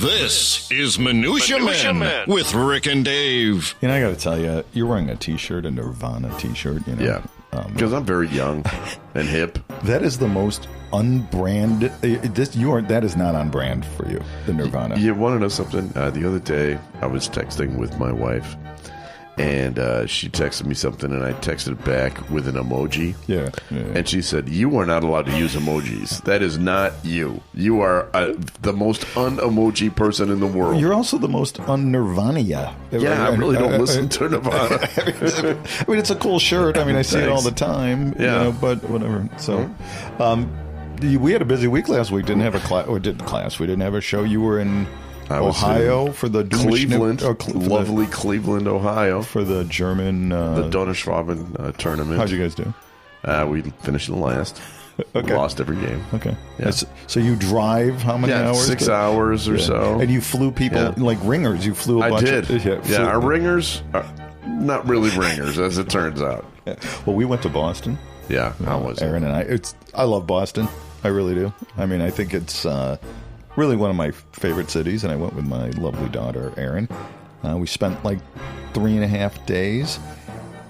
This is Minutia Men with Rick and Dave. You know, I got to tell you, you're wearing a T-shirt, a Nirvana T-shirt. You know? Yeah, because I'm very young and hip. That is the most unbrand. That is not on brand for you, the Nirvana. You want to know something? The other day, I was texting with my wife, and she texted me something, and I texted back with an emoji. Yeah. And she said, "You are not allowed to use emojis. That is not you. You are the most un-emoji person in the world." You're also the most un-Nirvana. Yeah, I really don't listen to Nirvana. I mean, it's a cool shirt. I mean, I see it all the time. Yeah. You know, but whatever. So, we had a busy week last week. Didn't have a class, or did class. We didn't have a show. You were in Ohio for the Cleveland, lovely Cleveland, Ohio, for the German the Donnerschwaben tournament. How'd you guys do? We finished in last. Okay. Lost every game. Okay. Yeah. So you drive how many hours? 6 hours or so. And you flew people like ringers. You flew a bunch. I did. Our ringers are not really ringers, as it turns out. Yeah. Well, we went to Boston. Yeah, how was it? Aaron and I love Boston. I really do. I mean, I think it's really one of my favorite cities, and I went with my lovely daughter, Erin. We spent like 3.5 days.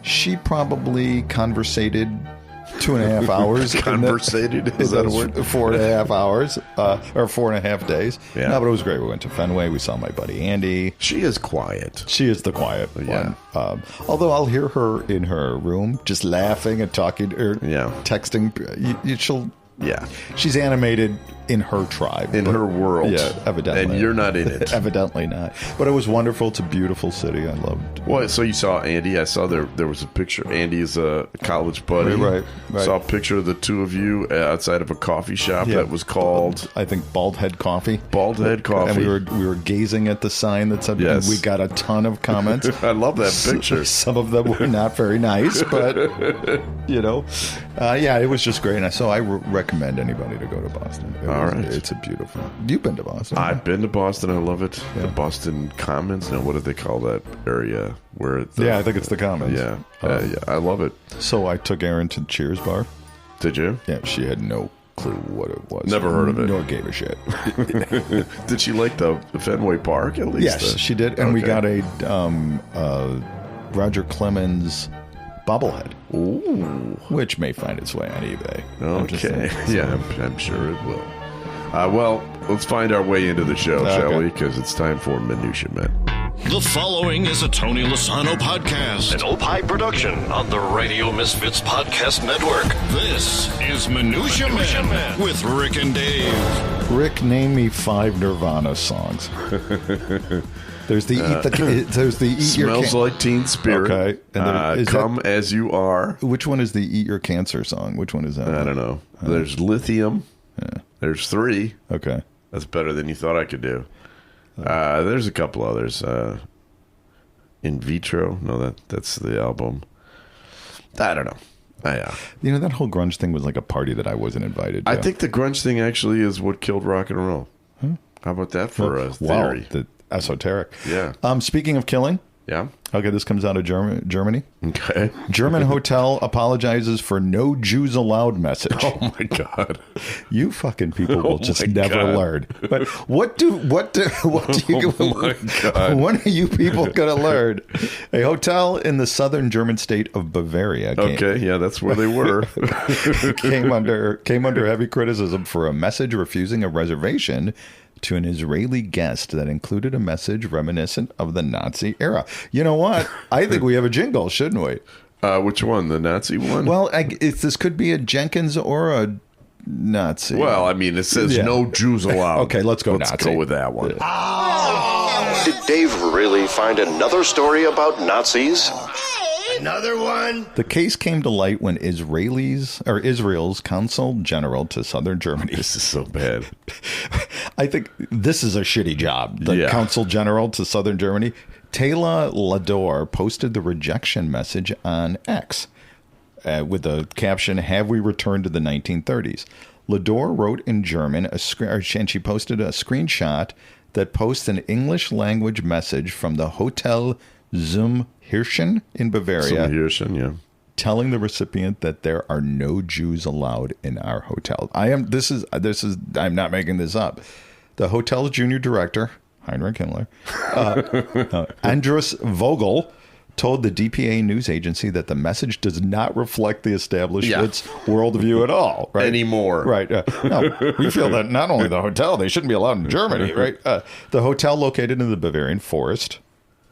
She probably conversated 2.5 hours. Conversated? Is that a word? 4.5 hours, or 4.5 days. Yeah. No, but it was great. We went to Fenway. We saw my buddy Andy. She is quiet. She is the quiet one. Although I'll hear her in her room just laughing and talking or texting. She's animated in her tribe. In her world. Yeah, evidently. And you're not in it. Evidently not. But it was wonderful. It's a beautiful city. I loved it. Well, so you saw Andy. I saw there was a picture. Andy is a college buddy. Right. Saw a picture of the two of you outside of a coffee shop that was called, I think, Bald Head Coffee. Bald Head Coffee. And we were gazing at the sign that said, yes. We got a ton of comments. I love that picture. Some of them were not very nice, but, you know. It was just great. And I recommend anybody to go to Boston. All right. It's a beautiful. You've been to Boston. I've been to Boston. I love it. Yeah. The Boston Commons. Now, what do they call that area? Where? I think it's the Commons. Yeah. I love it. So I took Erin to the Cheers bar. Did you? Yeah, she had no clue what it was. Never heard of it. Nor gave a shit. Did she like the Fenway Park at least? Yes, she did. And we got a Roger Clemens bobblehead. Ooh. Which may find its way on eBay. Okay. I'm sure it will. Well, let's find our way into the show, shall we? Because it's time for Minutia Men. The following is a Tony Lasano podcast, an Opie production on the Radio Misfits Podcast Network. This is Minutia Men with Rick and Dave. Rick, name me 5 Nirvana songs. There's the Eat Smells Your Like Teen Spirit. Okay. And Come As You Are. Which one is the Eat Your Cancer song? Which one is that? I don't know. There's Lithium. Yeah. There's 3. Okay. That's better than you thought I could do. There's a couple others. In Vitro. No, that's the album. I don't know. You know, that whole grunge thing was like a party that I wasn't invited to. I think the grunge thing actually is what killed rock and roll. How about that for a theory? Wow, esoteric. Yeah. Speaking of killing. Yeah. Okay, this comes out of Germany. Okay. German hotel apologizes for no Jews allowed message. Oh my God. You fucking people will just never learn. But what do you my God. When are you people gonna learn? A hotel in the southern German state of Bavaria that's where they were. came under heavy criticism for a message refusing a reservation to an Israeli guest that included a message reminiscent of the Nazi era. You know what? I think we have a jingle, shouldn't we? Which one? The Nazi one? Well, this could be a Jenkins or a Nazi. Well, I mean, it says no Jews allowed. Okay, let's go Nazi. Nazi. Let's go with that one. Did Dave really find another story about Nazis? Another one? The case came to light when Israel's consul general to southern Germany. This is so bad. I think this is a shitty job. The consul general to southern Germany, Taylor Lador, posted the rejection message on X with the caption, "Have we returned to the 1930s?" Lador wrote in German, and she posted a screenshot that posts an English language message from the Hotel Zum Hirschen in Bavaria. Zum Hirschen, yeah. Telling the recipient that there are no Jews allowed in our hotel. I'm not making this up. The hotel's junior director, Heinrich Himmler, Andrus Vogel, told the DPA news agency that the message does not reflect the establishment's worldview at all. Right? Anymore. Right. No, we feel that not only the hotel, they shouldn't be allowed in Germany, right? The hotel located in the Bavarian forest,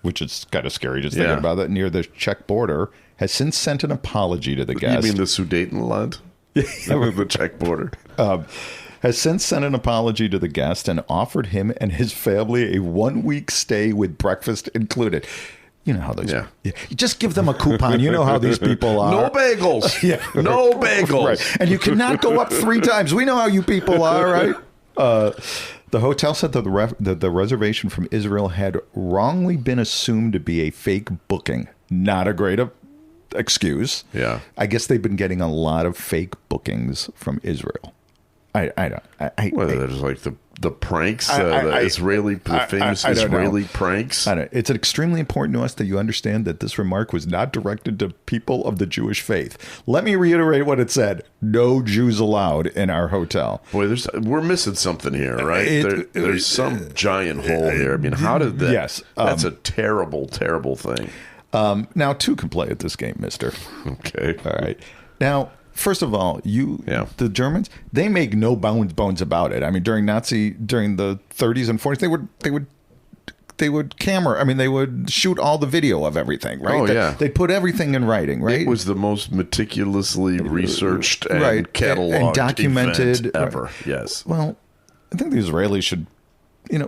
which is kind of scary just thinking about that, near the Czech border, has since sent an apology to the guest. You mean the Sudetenland? The Czech border. Has since sent an apology to the guest and offered him and his family a 1-week stay with breakfast included. You know how those you just give them a coupon. You know how these people are. No bagels. No bagels. Right. And you cannot go up 3 times. We know how you people are, right? The hotel said that the reservation from Israel had wrongly been assumed to be a fake booking. Not a great excuse. Yeah. I guess they've been getting a lot of fake bookings from Israel. There's like the pranks, the famous Israeli pranks. It's extremely important to us that you understand that this remark was not directed to people of the Jewish faith. Let me reiterate what it said. No Jews allowed in our hotel. Boy, we're missing something here, right? There's some giant hole here. I mean, how did that? Yes. That's a terrible, terrible thing. Now, 2 can play at this game, mister. Okay. All right. Now, first of all, the Germans, they make no bones about it. I mean, during the 30s and 40s, they would camera. I mean, they would shoot all the video of everything, right? Oh, yeah. They put everything in writing, right? It was the most meticulously researched and cataloged and documented event ever. Yes. Well, I think the Israelis should, they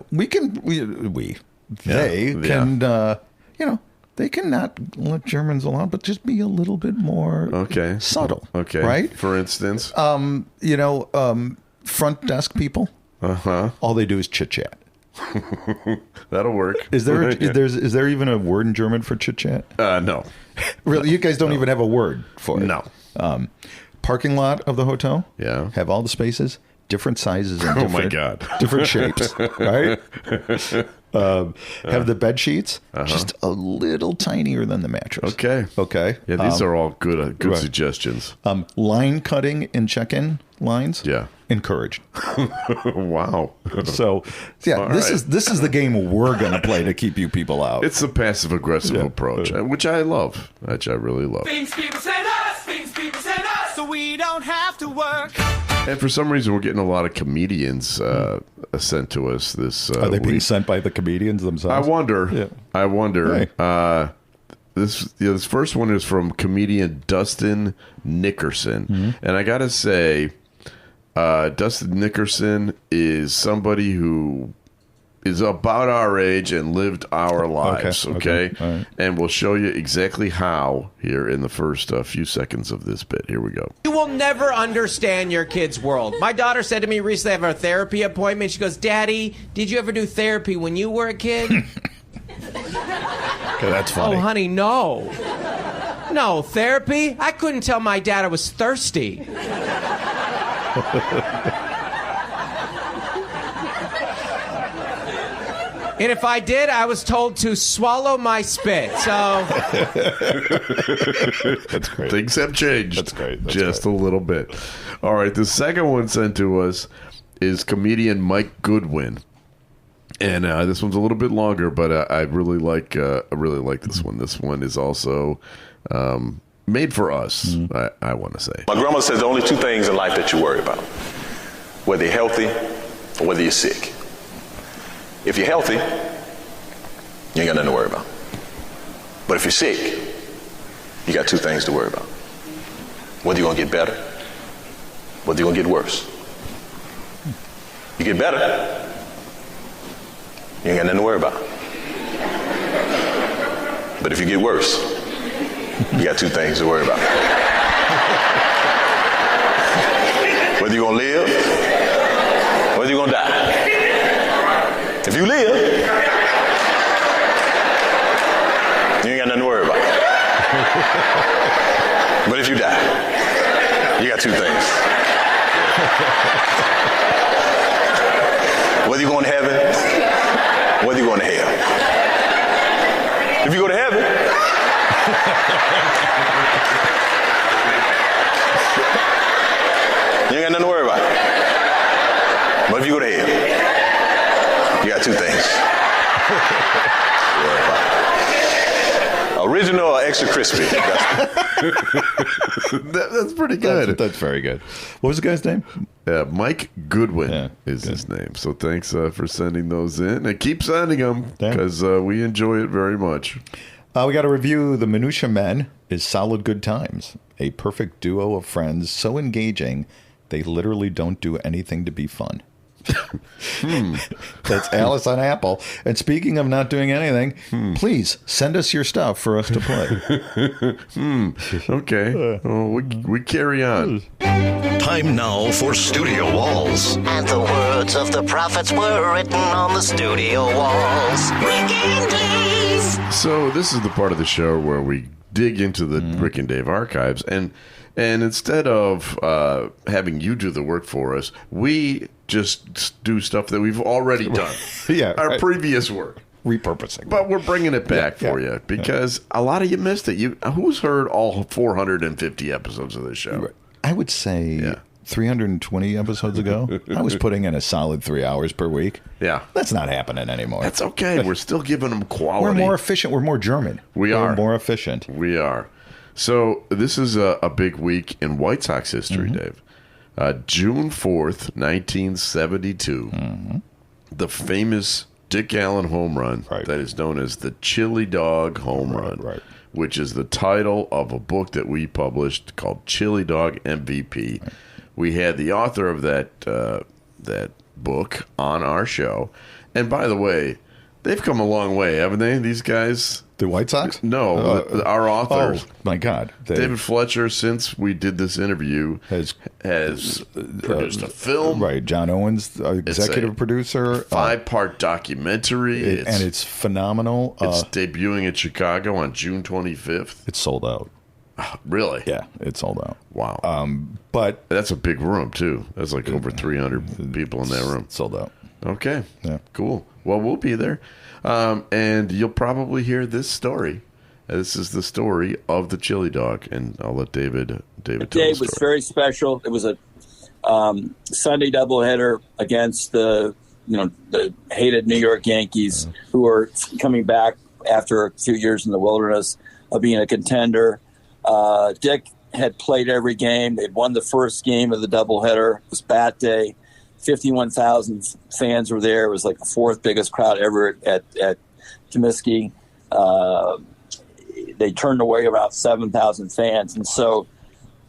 can, they cannot let Germans alone, but just be a little bit more subtle. Okay. Right? For instance? Front desk people. Uh-huh. All they do is chit-chat. That'll work. Is there even a word in German for chit-chat? No. Really? You guys don't even have a word for it? No. Parking lot of the hotel? Yeah. Have all the spaces, different sizes and different shapes, right? Have the bed sheets just a little tinier than the mattress. Okay. Yeah, these are all good suggestions. Line cutting in check-in lines. Yeah. Encouraged. Wow. So, this is the game we're going to play to keep you people out. It's the passive aggressive approach, which I love. Which I really love. Things people send us, so we don't have to work. And for some reason, we're getting a lot of comedians sent to us. Are they being sent by the comedians themselves? I wonder. Yeah. I wonder. Hey. This first one is from comedian Dustin Nickerson, and I gotta say, Dustin Nickerson is somebody who is about our age and lived our lives, okay? Right. And we'll show you exactly how here in the first few seconds of this bit. Here we go. You will never understand your kid's world. My daughter said to me recently, I have a therapy appointment. She goes, Daddy, did you ever do therapy when you were a kid? Okay, that's funny. Oh, honey, no. No, therapy? I couldn't tell my dad I was thirsty. And if I did, I was told to swallow my spit. So that's great. Things have changed. That's great. Just a little bit. All right. The second one sent to us is comedian Mike Goodwin, and this one's a little bit longer, but I really like this one. This one is also made for us. I want to say. My grandma says the only 2 things in life that you worry about: whether you're healthy or whether you're sick. If you're healthy, you ain't got nothing to worry about. But if you're sick, you got 2 things to worry about: whether you're going to get better, whether you're going to get worse. You get better, you ain't got nothing to worry about. But if you get worse, you got 2 things to worry about: whether you're going to live, whether you're going to die. If you live, you ain't got nothing to worry about. But if you die, you got 2 things. Whether you're going to heaven, whether you're going to hell. If you go to heaven, you ain't got nothing to worry about. But if you go to hell, you got 2 things. Original or extra crispy? That's pretty good. That's very good. What was the guy's name? Mike Goodwin is his name. So thanks for sending those in. And keep sending them because we enjoy it very much. We got to review The Minutia Men is Solid Good Times. A perfect duo of friends so engaging they literally don't do anything to be fun. That's Alice on Apple. And speaking of not doing anything, please send us your stuff for us to play. Okay. Well, we carry on. Time now for Studio Walls. And the words of the prophets were written on the studio walls. Rick and Dave. So this is the part of the show where we dig into the Rick and Dave archives, and instead of having you do the work for us, we just do stuff that we've already done. Our previous work. Repurposing. But we're bringing it back for you because a lot of you missed it. Who's heard all 450 episodes of this show? I would say 320 episodes ago, I was putting in a solid 3 hours per week. Yeah. That's not happening anymore. That's okay. We're still giving them quality. We're more efficient. We're more German. We're more efficient. We are. So this is a big week in White Sox history, Dave. June 4th, 1972, the famous Dick Allen home run that is known as the Chili Dog home run, which is the title of a book that we published called Chili Dog MVP. Right. We had the author of that book on our show. And by the way, they've come a long way, haven't they, these guys? The White Sox? No, our authors. Oh, my God. David Fletcher, since we did this interview, has produced a film. Right. John Owens, executive producer. 5-part documentary. And it's phenomenal. It's debuting in Chicago on June 25th. It's sold out. Really? Yeah, it's sold out. Wow. But that's a big room, too. That's like over 300 people in that room. It's sold out. Okay. Yeah. Cool. Well, we'll be there. And you'll probably hear this story. This is the story of the Chili Dog, and I'll let David tell the story. It was very special. It was a Sunday doubleheader against the hated New York Yankees, who were coming back after a few years in the wilderness of being a contender. Dick had played every game. They'd won the first game of the doubleheader. It was bat day. 51,000 fans were there. It was like the fourth biggest crowd ever at Comiskey. They turned away about 7,000 fans. And so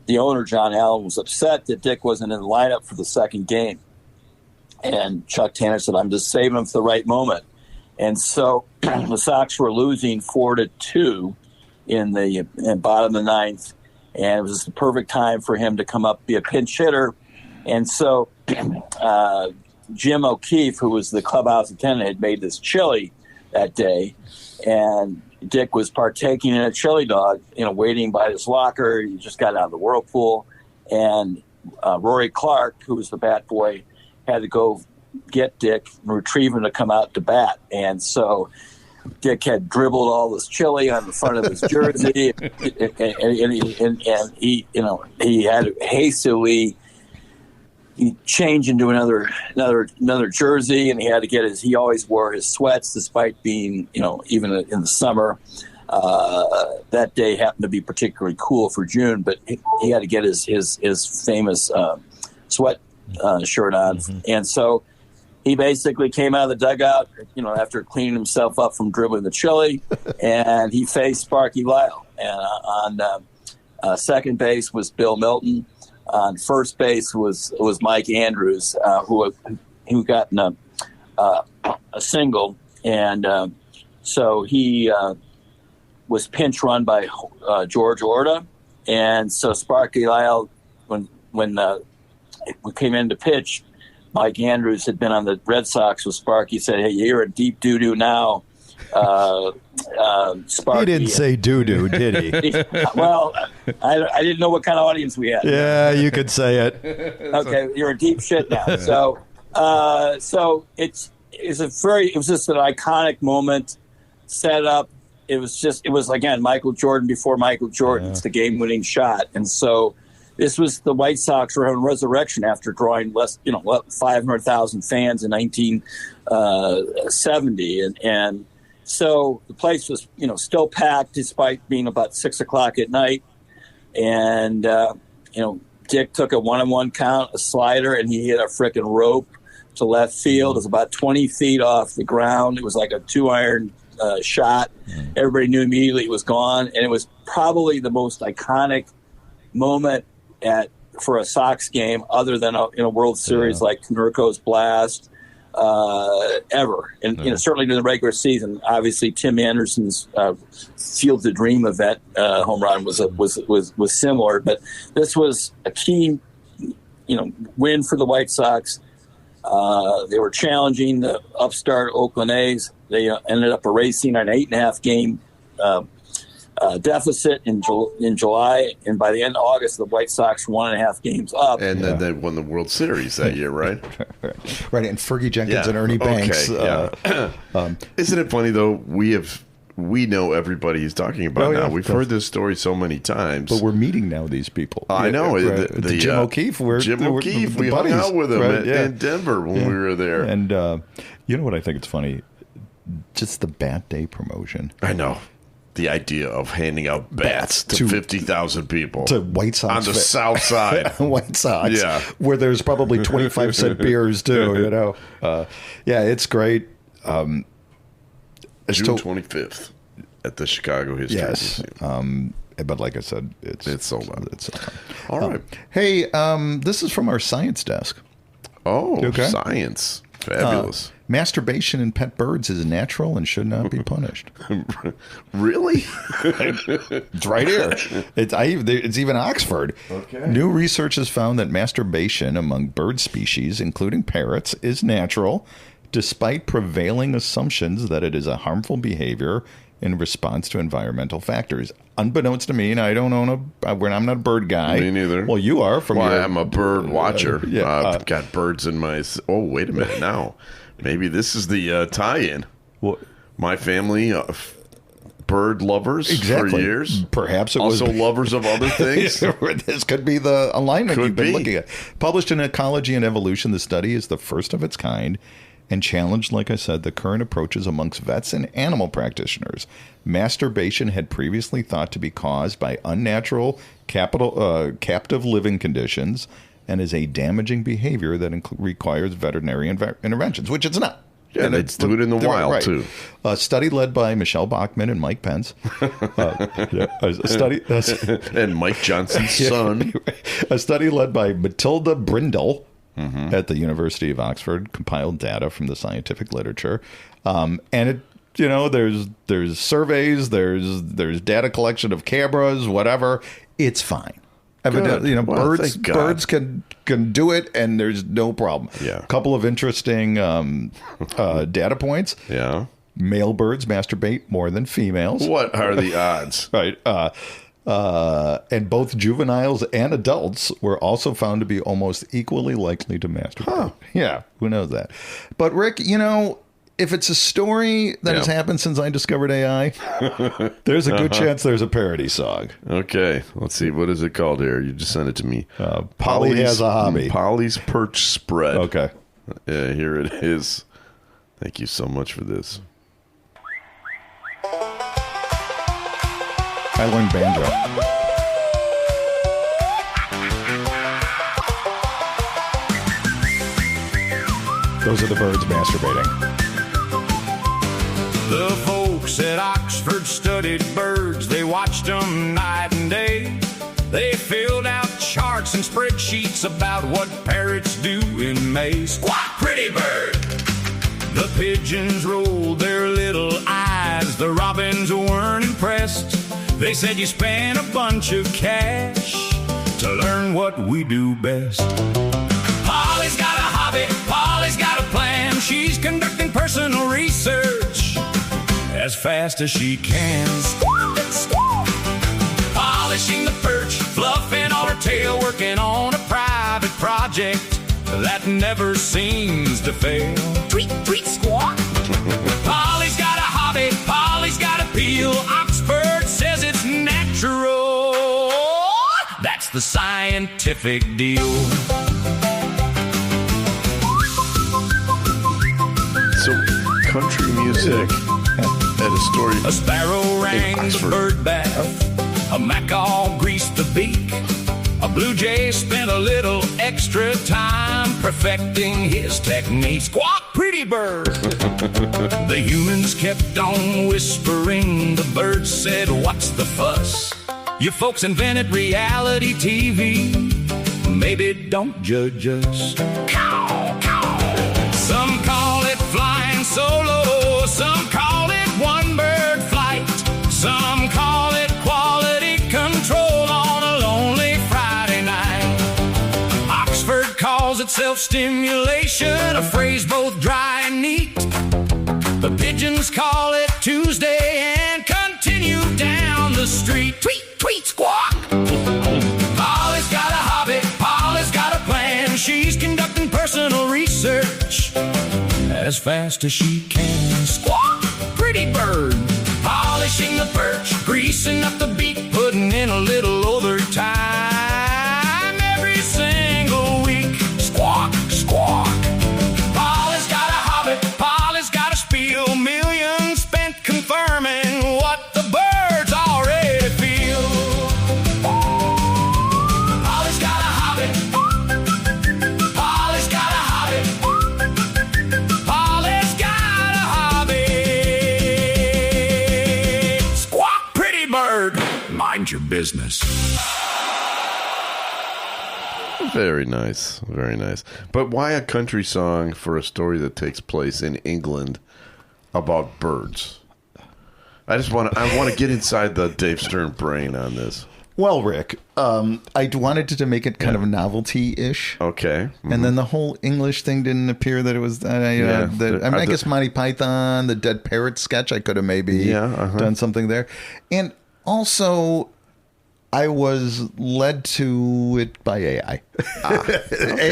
the owner, John Allen, was upset that Dick wasn't in the lineup for the second game. And Chuck Tanner said, I'm just saving him for the right moment. And so the Sox were losing 4-2 in the bottom of the ninth. And it was the perfect time for him to come up, be a pinch hitter. And so Jim O'Keefe, who was the clubhouse attendant, had made this chili that day. And Dick was partaking in a Chili Dog, waiting by his locker. He just got out of the whirlpool. And Rory Clark, who was the bat boy, had to go get Dick and retrieve him to come out to bat. And so Dick had dribbled all this chili on the front of his jersey. and he had to hastily change into another jersey, and he had to get he always wore his sweats despite being, even in the summer. That day happened to be particularly cool for June, but he had to get his famous sweat shirt on. And so he basically came out of the dugout, after cleaning himself up from dribbling the chili, and he faced Sparky Lyle. And on second base was Bill Milton. On first base was Mike Andrews, who got a single, and so he was pinch run by George Orta, and so Sparky Lyle, when we came in to pitch, Mike Andrews had been on the Red Sox with Sparky. Said, "Hey, you're a deep doo-doo now." Sparky, he didn't say doo-doo, did he? Well, I didn't know what kind of audience we had. Yeah, you could say it. Okay, you're a deep shit now. So it was just an iconic moment set up. It was again Michael Jordan before Michael Jordan. It's the game-winning shot, and so this was the White Sox were having resurrection after drawing 500,000 fans in 1970, and so the place was still packed despite being about 6 o'clock at night, and Dick took a 1-on-1 count, a slider, and he hit a frickin' rope to left field. It was about 20 feet off the ground. It was like a 2-iron shot. Everybody knew immediately it was gone, and it was probably the most iconic moment for a Sox game, other than in a World Series like Konerko's blast, ever. And certainly during the regular season, obviously Tim Anderson's Field the Dream event home run was similar, but this was a key win for the White Sox. They were challenging the upstart Oakland A's. They ended up erasing an 8.5 game deficit in July, and by the end of August, the White Sox were 1.5 games up. And then they won the World Series that year, right? Right, and Fergie Jenkins and Ernie Banks. Okay, Isn't it funny, though? We know everybody he's talking about now. We've heard this story so many times. But we're meeting now these people. I know. The Jim O'Keefe. We hung out with him in Denver when we were there. And you know what I think it's funny? Just the Bat Day promotion. I know. The idea of handing out bats to 50,000 people. To White Sox. On the south side. White Sox. Yeah. Where there's probably 25-cent beers, too, it's great. June 25th at the Chicago History Museum. But like I said, it's sold out. It's sold out. All right. Hey, this is from our science desk. Oh, okay. Science. Fabulous. Masturbation in pet birds is natural and should not be punished. Really? It's right here. It's even Oxford. Okay. New research has found that masturbation among bird species, including parrots, is natural, despite prevailing assumptions that it is a harmful behavior in response to environmental factors. Unbeknownst to me, and I don't own I'm not a bird guy. Me neither. Well, you are. I'm a bird watcher. I've got birds in my... Oh, wait a minute now. Maybe this is the tie-in. Well, my family, bird lovers for years. Perhaps it also was lovers of other things. This could be the alignment you've been looking at. Published in Ecology and Evolution, the study is the first of its kind and challenged, like I said, the current approaches amongst vets and animal practitioners. Masturbation had previously thought to be caused by unnatural captive living conditions and is a damaging behavior that requires veterinary interventions, which it's not. Yeah, and it's do it in the wild, too. A study led by Michelle Bachmann and Mike Pence. And Mike Johnson's son. A study led by Matilda Brindle at the University of Oxford compiled data from the scientific literature. And it, there's surveys, there's data collection of cameras, whatever. It's fine. Evidently, birds can do it, and there's no problem. Yeah. A couple of interesting data points. Yeah. Male birds masturbate more than females. What are the odds? Right. And both juveniles and adults were also found to be almost equally likely to masturbate. Huh. Yeah, who knows that? But Rick, if it's a story that has happened since I discovered AI, there's a good chance there's a parody song. Okay, let's see. What is it called here? You just sent it to me. Polly has a hobby. Polly's Perch Spread. Okay. Yeah, here it is. Thank you so much for this. I learned banjo. Those are the birds masturbating. The folks at Oxford studied birds. They watched them night and day. They filled out charts and spreadsheets about what parrots do in May. Squawk, pretty bird! The pigeons rolled their little eyes. The robins weren't impressed. They said you spent a bunch of cash to learn what we do best. Polly's got a hobby. Polly's got a plan. She's conducting personal research as fast as she can. Polishing the perch, fluffing all her tail, working on a private project that never seems to fail. Tweet, tweet, squawk. Polly's got a hobby, Polly's got a peel. Oxford says it's natural. That's the scientific deal. So, country music had a story. A sparrow rang the bird bath, a macaw greased the beak, a blue jay spent a little extra time perfecting his technique. Squawk, pretty bird! The humans kept on whispering, the birds said, what's the fuss? You folks invented reality TV, maybe don't judge us. Cow, cow. Some call it flying solo, some call it one-bird flight, some call it quality control on a lonely Friday night. Oxford calls it self-stimulation, a phrase both dry and neat. The pigeons call it Tuesday and continue down the street. Tweet, tweet, squawk. Polly's got a hobby, Polly's got a plan. She's conducting personal research as fast as she can. Squawk, pretty bird. Polishing the perch, greasing up the beak, putting in a little overtime every single week. Squawk, squawk. Polly's got a hobby, Polly's got a spiel. Millions spent confirming what the birds already feel. Polly's got a hobby, Polly's got a hobby, Polly's got a hobby. Squawk, pretty bird, mind your business. Very nice, very nice. But why a country song for a story that takes place in England about birds? I want to get inside the Dave Stern brain on this. Well, Rick, I wanted to make it kind of novelty-ish. Okay. Mm-hmm. And then the whole English thing didn't appear that it was... I guess Monty Python, the Dead Parrot sketch, I could have maybe done something there. And also, I was led to it by AI. Okay.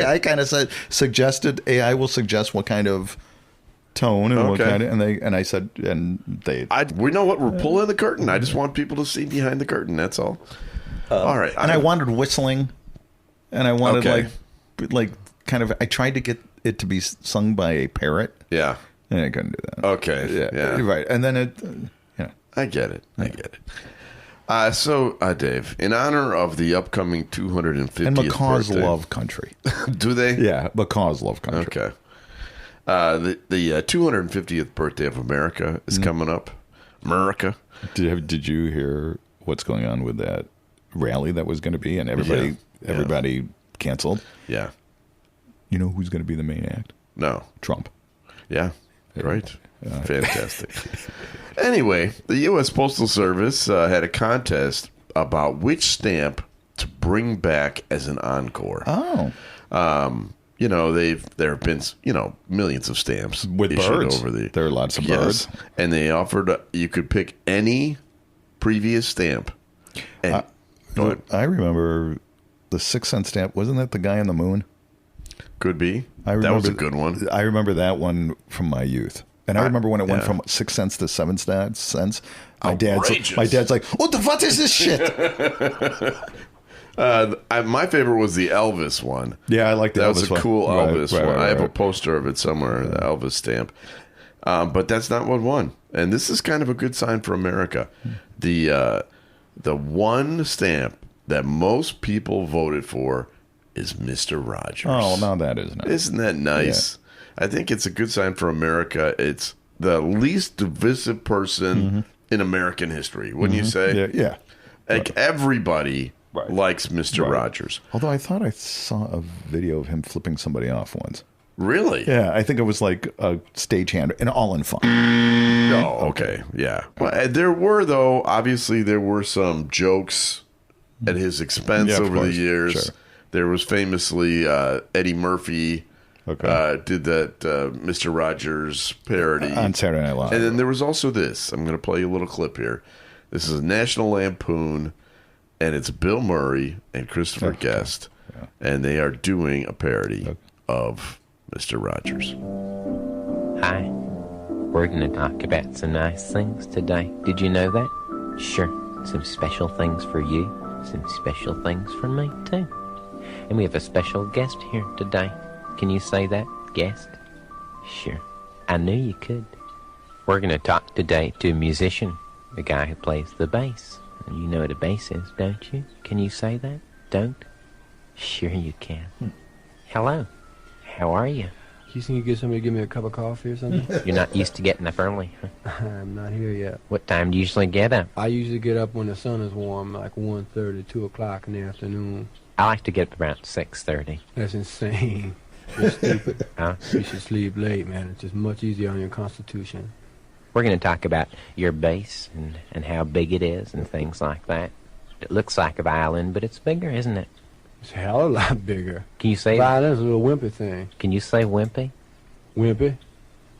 AI kind of suggested, AI will suggest what kind of tone and what kind of, and I said, we know what, we're pulling the curtain. I just want people to see behind the curtain. That's all. All right. And I wanted whistling, and I wanted like kind of, I tried to get it to be sung by a parrot. Yeah. And I couldn't do that. Okay. Yeah. Right. And then I get it. So, Dave, in honor of the upcoming 250th and macaws birthday, love country. Do they? Yeah, macaws love country. Okay. The 250th birthday of America is coming up. America. Did you hear what's going on with that rally that was going to be, and everybody canceled? Yeah. You know who's going to be the main act? No. Trump. Yeah. Right. Fantastic. Anyway, the U.S. Postal Service had a contest about which stamp to bring back as an encore. Oh. There have been, millions of stamps with birds. There are lots of birds. And they offered, you could pick any previous stamp. And, I remember the 6 cent stamp. Wasn't that the guy on the moon? Could be. That was a good one. I remember that one from my youth. And I remember when it went from 6 cents to 7 cents. My dad's like, what the fuck is this shit? My favorite was the Elvis one. Yeah, I like the Elvis one. That was a cool Elvis one. I have a poster of it somewhere, the Elvis stamp. But that's not what won. And this is kind of a good sign for America. The one stamp that most people voted for is Mr. Rogers. Oh, now that is nice. Isn't that nice? Yeah. I think it's a good sign for America. It's the least divisive person in American history, wouldn't you say? Yeah. Like everybody likes Mr. Rogers. Although I thought I saw a video of him flipping somebody off once. Really? Yeah, I think it was like a stagehand, and all in fun. Oh, okay. Yeah. Well, there were some jokes at his expense over the years. Sure. There was famously Eddie Murphy did that Mr. Rogers parody on Saturday Night Live. And then there was also this. I'm going to play you a little clip here. This is a National Lampoon, and it's Bill Murray and Christopher Guest, and they are doing a parody of Mr. Rogers. Hi. We're going to talk about some nice things today. Did you know that? Sure. Some special things for you. some special things for me, too. And we have a special guest here today. Can you say that, guest? Sure. I knew you could. We're going to talk today to a musician, the guy who plays the bass. And you know what a bass is, don't you? Can you say that? Don't? Sure you can. Hello. How are you? You think you get somebody to give me a cup of coffee or something? You're not used to getting up early, huh? I'm not here yet. What time do you usually get up? I usually get up when the sun is warm, like 1:30, 2 o'clock in the afternoon. I like to get up around 6:30. That's insane. You're stupid. Huh? You should sleep late, man. It's just much easier on your constitution. We're going to talk about your bass and how big it is and things like that. It looks like a violin, but it's bigger, isn't it? It's a hell of a lot bigger. Can you say... Violin's a little wimpy thing. Can you say wimpy? Wimpy?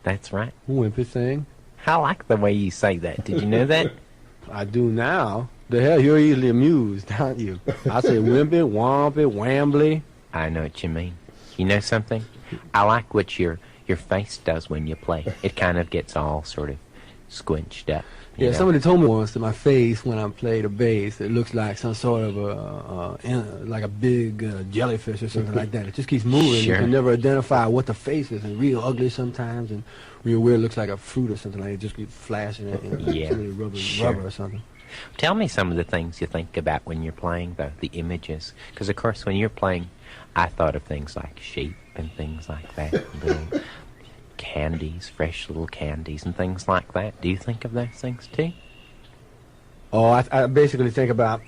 That's right. Wimpy thing. I like the way you say that. Did you know that? I do now. The hell, you're easily amused, aren't you? I say wimpy, wompy, wambly. I know what you mean. You know something? I like what your face does when you play. It kind of gets all sort of squinched up. Yeah, know? Somebody told me once that my face, when I play the bass, it looks like some sort of like a big jellyfish or something like that. It just keeps moving. Sure. You can never identify what the face is. And real ugly sometimes, and real weird. Looks like a fruit or something like that. It just keeps flashing it. Yeah. Rubber or something. Tell me some of the things you think about when you're playing, though, the images. Because, of course, when you're playing, I thought of things like sheep and things like that. Little candies, fresh little candies and things like that. Do you think of those things too? Oh, I basically think about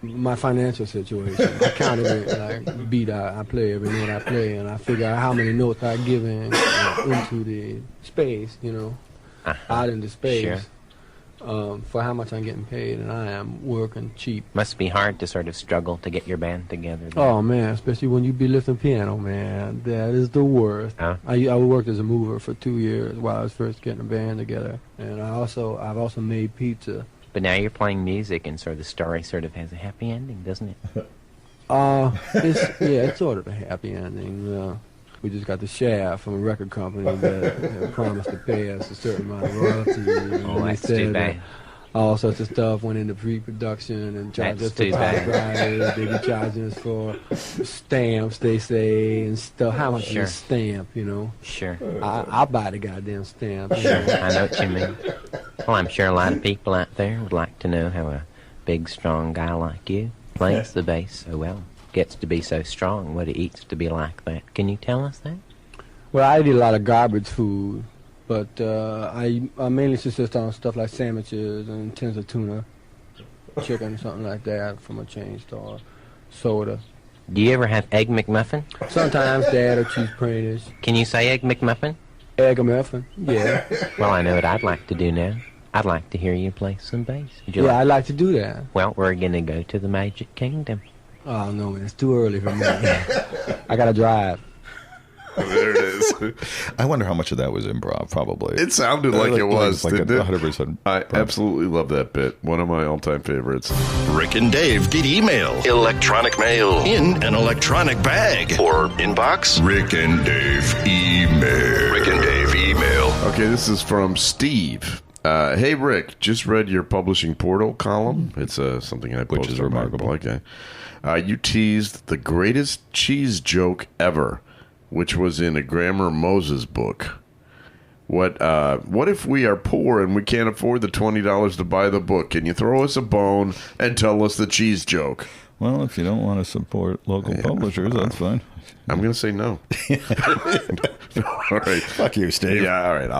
my financial situation. I count every beat I play, every note I play, and I figure out how many notes I give in into the space, out into space. Sure. For how much I'm getting paid, and I am working cheap. Must be hard to sort of struggle to get your band together. Oh man, especially when you be lifting piano, man. That is the worst. Huh? I worked as a mover for 2 years while I was first getting a band together, and I've also made pizza. But now you're playing music, and sort of the story sort of has a happy ending, doesn't it? It's sort of a happy ending. We just got the shaft from a record company that promised to pay us a certain amount of royalties. Oh, that's too bad. All sorts of stuff went into pre-production and charged us for typewriters. They be charging us for stamps, they say, and stuff. How much is a stamp, Sure. I'll buy the goddamn stamp. Sure, I know what you mean. Well, I'm sure a lot of people out there would like to know how a big, strong guy like you plays the bass so well. Gets to be so strong, what it eats to be like that. Can you tell us that? Well, I eat a lot of garbage food, but I mainly subsist on stuff like sandwiches and tins of tuna, chicken, something like that from a chain store, soda. Do you ever have Egg McMuffin? Sometimes, Dad, or cheese prayers. Can you say Egg McMuffin? Egg McMuffin, yeah. Well, I know what I'd like to do now. I'd like to hear you play some bass. I'd like to do that. Well, we're going to go to the Magic Kingdom. Oh, no, man, it's too early for me. I got to drive. There it is. I wonder how much of that was improv, probably. It sounded like it was. Like 100%. I absolutely love that bit. One of my all-time favorites. Rick and Dave get email. Electronic mail. In an electronic bag. Or inbox. Rick and Dave email. Rick and Dave email. Okay, this is from Steve. Hey, Rick, just read your publishing portal column. It's something I posted. Which is remarkable. Okay. You teased the greatest cheese joke ever, which was in a Grammar Moses book. What if we are poor and we can't afford the $20 to buy the book? Can you throw us a bone and tell us the cheese joke? Well, if you don't want to support local publishers, that's fine. I'm going to say no. All right. Fuck you, Steve. Yeah, all right.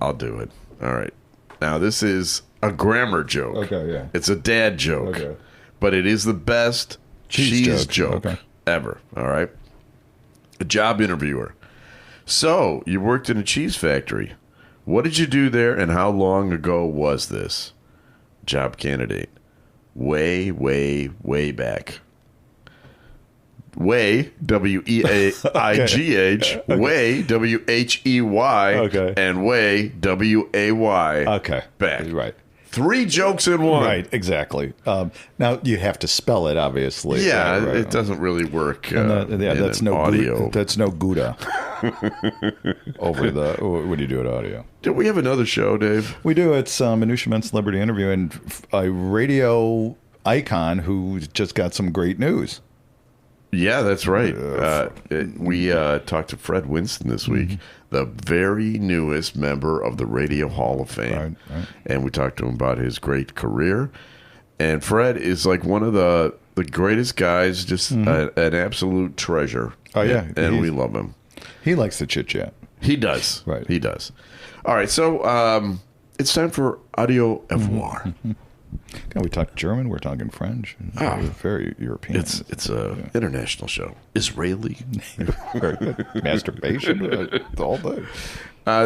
I'll do it. All right. Now, this is a grammar joke. Okay, yeah. It's a dad joke. Okay. But it is the best cheese joke okay. ever. All right. A job interviewer. So, you worked in a cheese factory. What did you do there and how long ago was this? Job candidate. Way, way, way back. Way, W-E-A-I-G-H, Okay. way, W-H-E-Y, okay. and way, W-A-Y. Okay. Back. Right. 3 jokes in one. Right, exactly. Now, you have to spell it, obviously. Yeah, right. It doesn't really work that's no audio. That's no Gouda over the... What do you do at audio? Do we have another show, Dave? We do. It's Minutia Men Celebrity Interview, and a radio icon who just got some great news. Yeah, that's right. We talked to Fred Winston this week, the very newest member of the Radio Hall of Fame. Right. And we talked to him about his great career. And Fred is like one of the greatest guys, just an absolute treasure. Oh, yeah. And we love him. He likes to chit-chat. He does. Right. He does. All right, so it's time for Audio Evoir. Yeah, we talk German, we're talking French. We're very European. It's a international show. Israeli. Very good. Masturbation, all day.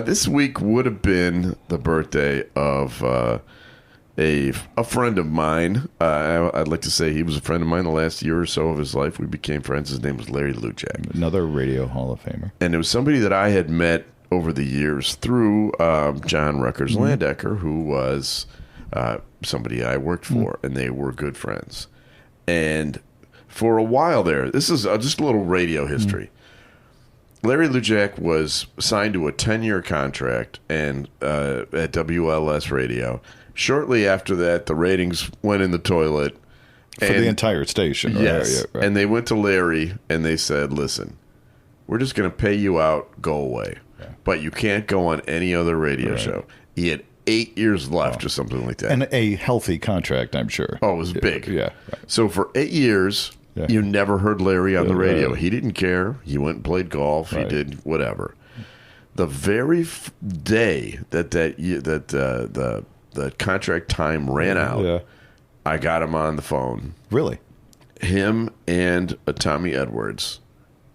This week would have been the birthday of a friend of mine. I'd like to say he was a friend of mine the last year or so of his life. We became friends. His name was Larry Lujak. Another Radio Hall of Famer. And it was somebody that I had met over the years through John Rutgers Landecker, who was somebody I worked for, and they were good friends. And for a while there, this is just a little radio history. Larry Lujak was signed to a 10-year contract and at WLS Radio. Shortly after that, the ratings went in the toilet. For the entire station. Yes. Right. And they went to Larry and they said, listen, we're just going to pay you out, go away. Yeah. But you can't go on any other radio show. He had 8 years left or something like that. And a healthy contract, I'm sure. Oh, it was big. Yeah. Right. So for 8 years, you never heard Larry on the radio. He didn't care. He went and played golf. Right. He did whatever. The very day that the contract time ran out, I got him on the phone. Really? Him and Tommy Edwards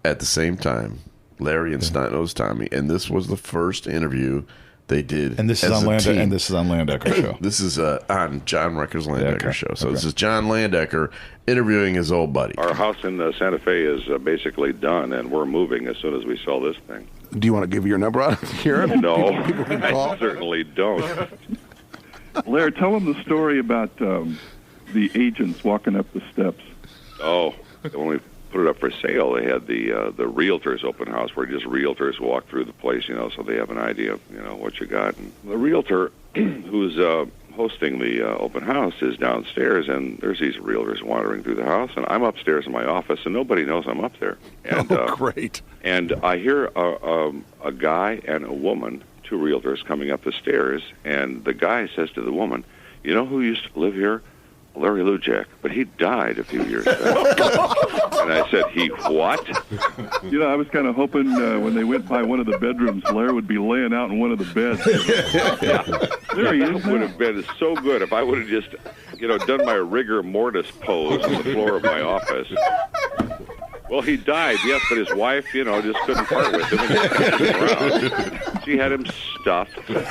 at the same time. Larry and Snot-Nosed Tommy. And this was the first interview they did. And this is on Landecker's show. This is on John Rutgers Landecker's show. So this is John Landecker interviewing his old buddy. Our house in Santa Fe is basically done, and we're moving as soon as we sell this thing. Do you want to give your number out here? No, I certainly don't. Larry, tell them the story about the agents walking up the steps. Oh, when we put it up for sale, they had the realtors open house where just realtors walk through the place, so they have an idea of, what you got. And the realtor who's hosting the open house is downstairs, and there's these realtors wandering through the house, and I'm upstairs in my office, and nobody knows I'm up there. And, great. And I hear a guy and a woman, two realtors, coming up the stairs, and the guy says to the woman, "You know who used to live here? Larry Lujak, but he died a few years back." And I said, "He what?" I was kind of hoping when they went by one of the bedrooms, Larry would be laying out in one of the beds. There he is. It would have been so good if I would have just, done my rigor mortis pose on the floor of my office. Well, he died, yes, but his wife, just couldn't part with him. And she had him stuffed. Larry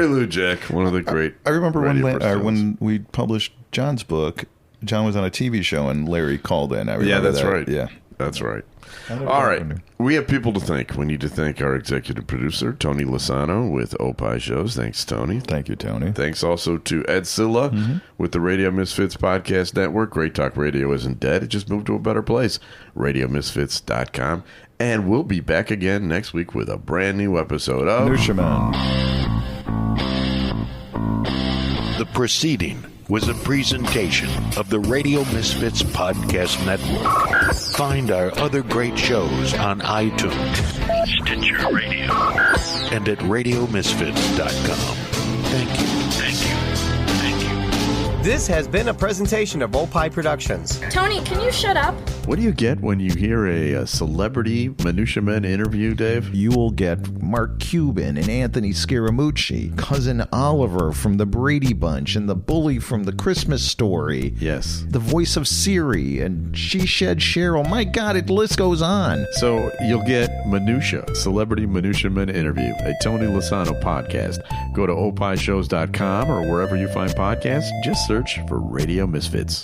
Lujak, one of the great. I remember when we published John's book, John was on a TV show and Larry called in. That's that. right. Yeah, that's right. All right. We have people to thank. We need to thank our executive producer, Tony Lasano, with Opie Shows. Thanks, Tony. Thank you, Tony. Thanks also to Ed Silla with the Radio Misfits Podcast Network. Great Talk Radio isn't dead. It just moved to a better place. RadioMisfits.com. And we'll be back again next week with a brand new episode of Minutia Man. The proceeding was a presentation of the Radio Misfits Podcast Network. Find our other great shows on iTunes, Stitcher Radio, and at RadioMisfits.com. Thank you. Thank you. Thank you. This has been a presentation of Opie Productions. Tony, can you shut up? What do you get when you hear a celebrity Minutia Men interview, Dave? You will get Mark Cuban and Anthony Scaramucci, Cousin Oliver from the Brady Bunch, and the bully from The Christmas Story. Yes. The voice of Siri, and She Shed Cheryl. My God, the list goes on. So you'll get Minutia, Celebrity Minutia Men Interview, a Tony Lasano podcast. Go to opishows.com or wherever you find podcasts. Just search for Radio Misfits.